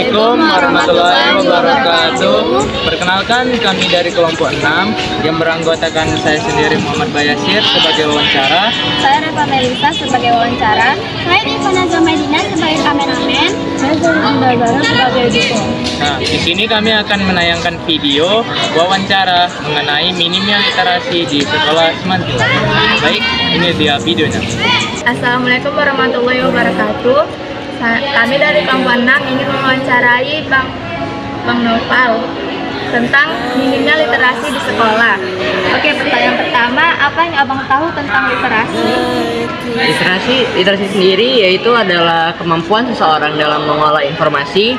Assalamualaikum warahmatullahi wabarakatuh. Perkenalkan, kami dari kelompok 6 yang beranggotakan saya sendiri Muhammad Bayasir sebagai wawancara. Saya Reva Melisa sebagai wawancara. Saya Ivana Zamadina sebagai kameramen. Saya Zara Zara sebagai editor. Nah, di sini kami akan menayangkan video wawancara mengenai minimnya literasi di sekolah Semantila. Baik, ini dia videonya. Assalamualaikum warahmatullahi wabarakatuh. Kami dari kelompok 6 ingin mewawancarai Bang Noval tentang minimnya literasi di sekolah. Oke, pertanyaan pertama, apa yang Abang tahu tentang literasi? Literasi sendiri yaitu adalah kemampuan seseorang dalam mengolah informasi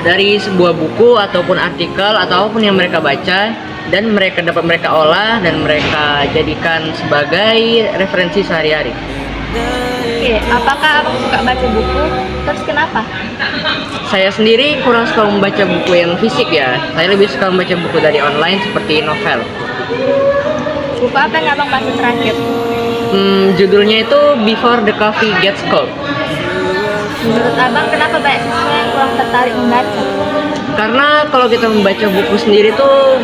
dari sebuah buku ataupun artikel ataupun yang mereka baca dan dapat mereka olah dan mereka jadikan sebagai referensi sehari-hari. Oke, apakah Abang suka baca buku? Terus kenapa? Saya sendiri kurang suka membaca buku yang fisik ya. Saya lebih suka membaca buku dari online seperti novel. Buku apa yang Abang baca terakhir? Judulnya itu Before the Coffee Gets Cold. Menurut Abang, kenapa banyak siswa yang kurang tertarik membaca? Karena kalau kita membaca buku sendiri tuh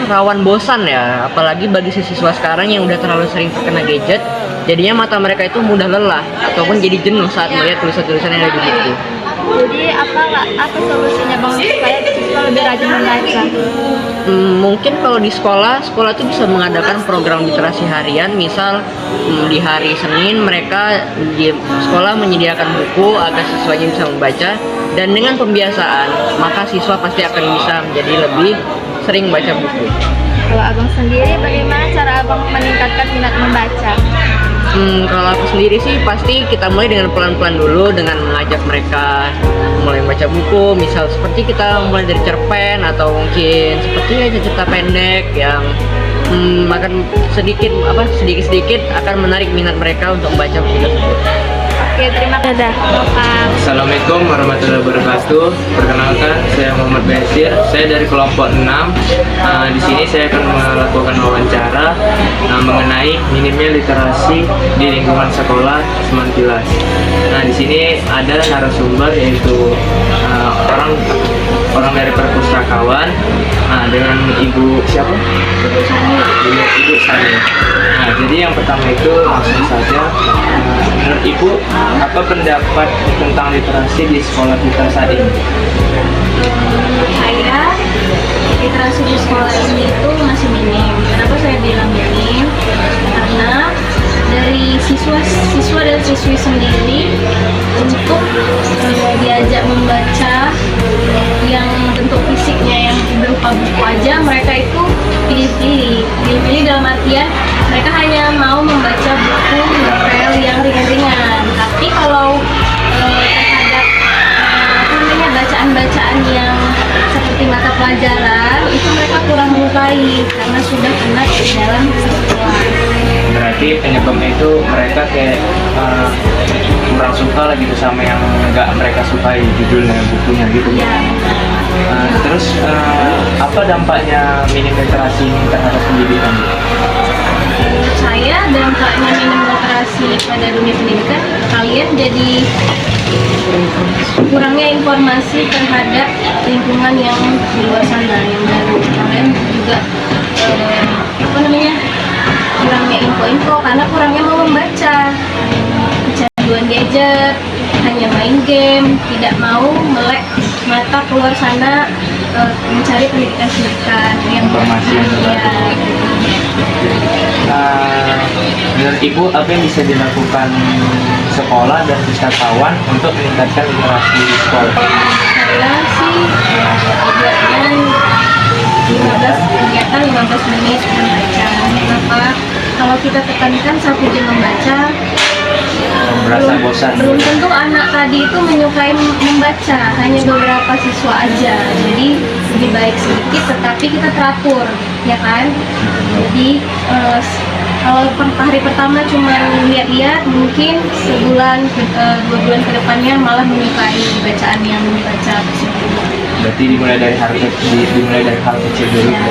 rawan bosan ya, apalagi bagi siswa sekarang yang udah terlalu sering terkena gadget, jadinya mata mereka itu mudah lelah ataupun jadi jenuh saat melihat tulisan-tulisan yang ada di buku. Jadi apa solusinya Bang supaya siswa lebih rajin membaca? Mungkin kalau di sekolah tuh bisa mengadakan program literasi harian, misal di hari Senin mereka di sekolah menyediakan buku agar siswanya bisa membaca, dan dengan pembiasaan maka siswa pasti akan bisa menjadi lebih sering baca buku. Kalau Abang sendiri, bagaimana cara Abang meningkatkan minat membaca? Kalau aku sendiri sih pasti kita mulai dengan pelan-pelan dulu dengan mengajak mereka mulai baca buku, misal seperti kita mulai dari cerpen atau mungkin seperti aja cerita pendek yang akan sedikit akan menarik minat mereka untuk membaca buku tersebut. Oke, terima kasih. Assalamualaikum warahmatullahi wabarakatuh. Perkenalkan, saya Muhammad Basir. Saya dari kelompok 6. Di sini saya akan melakukan wawancara mengenai minimnya literasi di lingkungan sekolah Semantila. Nah, di sini ada narasumber yaitu orang dari perpustakawan dengan Ibu siapa? Ibu Sani. Nah, jadi yang pertama itu langsung saja, menurut Ibu, apa pendapat tentang literasi di sekolah kita saat ini? Saya, literasi di sekolah ini itu masih minim. Kenapa saya bilang minim? Karena dari siswa dan siswi sendiri untuk diajak membaca yang bentuk fisiknya yang berupa buku aja, mereka itu pilih-pilih dalam artian mereka hanya mau membaca buku novel yang ringan-ringan. Tapi kalau terhadap bacaan-bacaan yang seperti mata pelajaran itu mereka kurang menyukai karena sudah kena di dalam sekolah. Berarti penyebabnya itu mereka kayak kurang suka lah gitu sama yang nggak mereka sukai judulnya bukunya gitu. Ya. Terus apa dampaknya minim literasi ini terhadap pendidikan? Menurut saya dampaknya minim literasi pada dunia pendidikan, kalian jadi kurangnya informasi terhadap lingkungan yang di luar sana yang baru. Kalian juga kurangnya info-info karena kurangnya mau membaca, kecanduan gadget, hanya main game, tidak mau melek mata keluar sana mencari pendidikan yang Informasi yang ya. Menurut Ibu, apa yang bisa dilakukan sekolah dan pustakawan untuk meningkatkan literasi di sekolah? Saya sih buatnya 15 menit membaca. Kenapa? Kalau kita tekankan 1 jam membaca, Merasa bosan? belum tentu anak tadi itu menyukai membaca, hanya beberapa siswa aja. Jadi lebih baik sedikit, tetapi kita teratur, ya kan? Jadi kalau hari pertama cuma lihat-lihat, mungkin sebulan, 2 bulan ke depannya malah menyukai bacaan yang membaca tersebut. Berarti dimulai dari hal kecil dulu. Ya.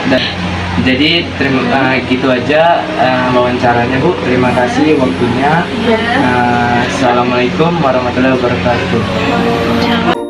Dan Jadi gitu aja wawancaranya Bu. Terima kasih waktunya. Assalamualaikum warahmatullahi wabarakatuh.